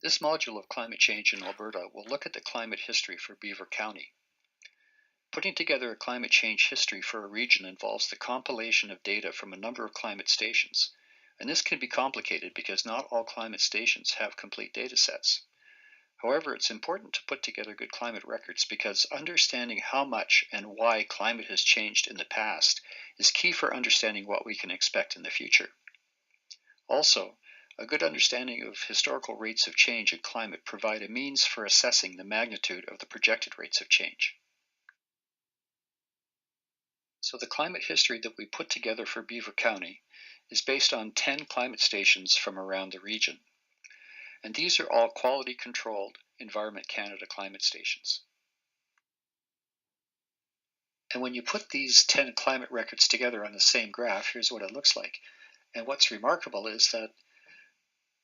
This module of climate change in Alberta will look at the climate history for Beaver County. Putting together a climate change history for a region involves the compilation of data from a number of climate stations, and this can be complicated because not all climate stations have complete data sets. However, it's important to put together good climate records because understanding how much and why climate has changed in the past is key for understanding what we can expect in the future. Also, a good understanding of historical rates of change in climate provide a means for assessing the magnitude of the projected rates of change. So the climate history that we put together for Beaver County is based on 10 climate stations from around the region. And these are all quality controlled Environment Canada climate stations. And when you put these 10 climate records together on the same graph, here's what it looks like. And what's remarkable is that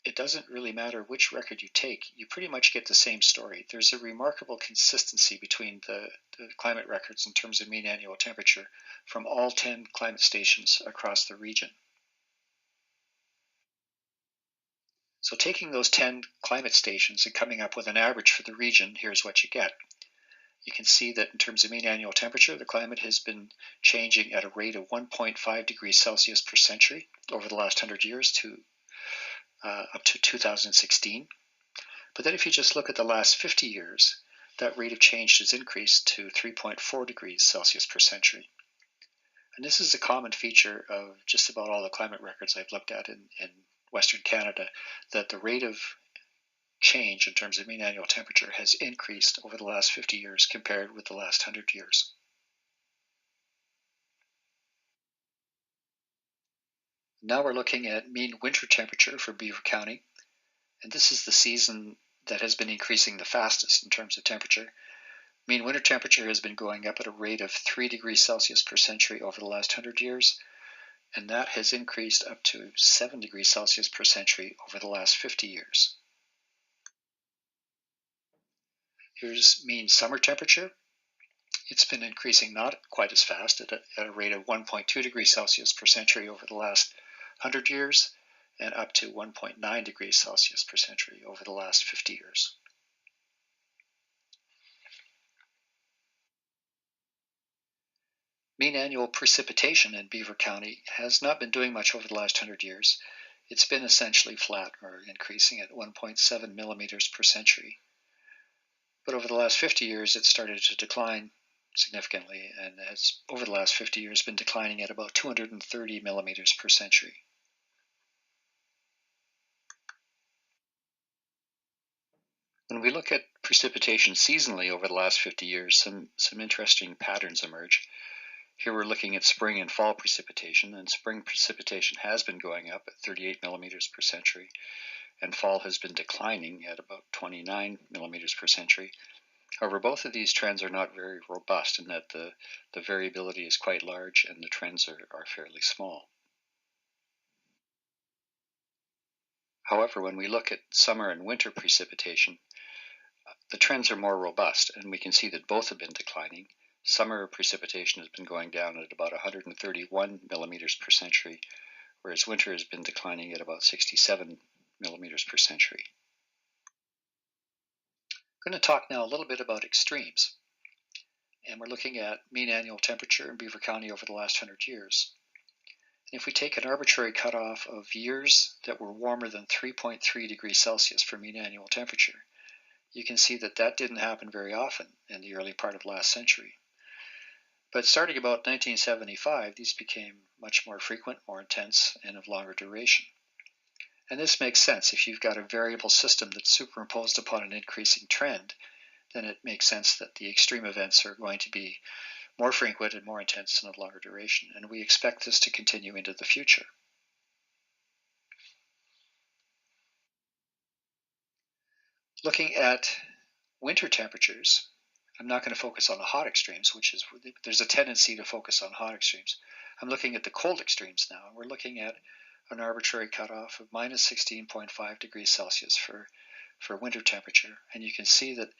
it doesn't really matter which record you take, you pretty much get the same story. There's a remarkable consistency between the climate records in terms of mean annual temperature from all 10 climate stations across the region. So taking those 10 climate stations and coming up with an average for the region, here's what you get. You can see that in terms of mean annual temperature, the climate has been changing at a rate of 1.5 degrees Celsius per century over the last 100 years to up to 2016. But then if you just look at the last 50 years, that rate of change has increased to 3.4 degrees Celsius per century. And this is a common feature of just about all the climate records I've looked at in Western Canada, that the rate of change in terms of mean annual temperature has increased over the last 50 years compared with the last 100 years. Now we're looking at mean winter temperature for Beaver County, and this is the season that has been increasing the fastest in terms of temperature. Mean winter temperature has been going up at a rate of 3 degrees Celsius per century over the last 100 years, and that has increased up to 7 degrees Celsius per century over the last 50 years. Here's mean summer temperature. It's been increasing not quite as fast at a rate of 1.2 degrees Celsius per century over the last 100 years and up to 1.9 degrees Celsius per century over the last 50 years. Mean annual precipitation in Beaver County has not been doing much over the last 100 years. It's been essentially flat or increasing at 1.7 millimeters per century. But over the last 50 years, it started to decline significantly and has, over the last 50 years, been declining at about 230 millimeters per century. When we look at precipitation seasonally over the last 50 years, some interesting patterns emerge. Here we're looking at spring and fall precipitation, and spring precipitation has been going up at 38 millimeters per century, and fall has been declining at about 29 millimeters per century. However, both of these trends are not very robust in that the variability is quite large and the trends are fairly small. However, when we look at summer and winter precipitation, the trends are more robust, and we can see that both have been declining. Summer precipitation has been going down at about 131 millimeters per century, whereas winter has been declining at about 67 millimeters per century. I'm going to talk now a little bit about extremes, and we're looking at mean annual temperature in Beaver County over the last 100 years. And if we take an arbitrary cutoff of years that were warmer than 3.3 degrees Celsius for mean annual temperature, you can see that that didn't happen very often in the early part of last century. But starting about 1975, these became much more frequent, more intense, and of longer duration. And this makes sense. If you've got a variable system that's superimposed upon an increasing trend, then it makes sense that the extreme events are going to be more frequent and more intense and of longer duration. And we expect this to continue into the future. Looking at winter temperatures, I'm not going to focus on the hot extremes, which is, there's a tendency to focus on hot extremes. I'm looking at the cold extremes now, and we're looking at an arbitrary cutoff of minus 16.5 degrees Celsius for winter temperature. And you can see that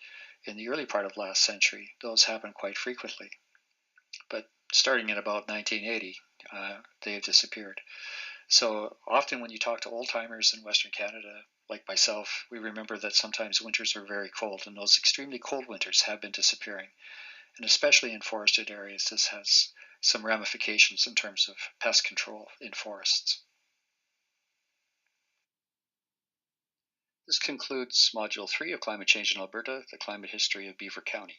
in the early part of last century, those happened quite frequently. But starting in about 1980, they have disappeared. So often when you talk to old timers in Western Canada, like myself, we remember that sometimes winters are very cold, and those extremely cold winters have been disappearing. And especially in forested areas, this has some ramifications in terms of pest control in forests. This concludes Module 3 of Climate Change in Alberta, the climate history of Beaver County.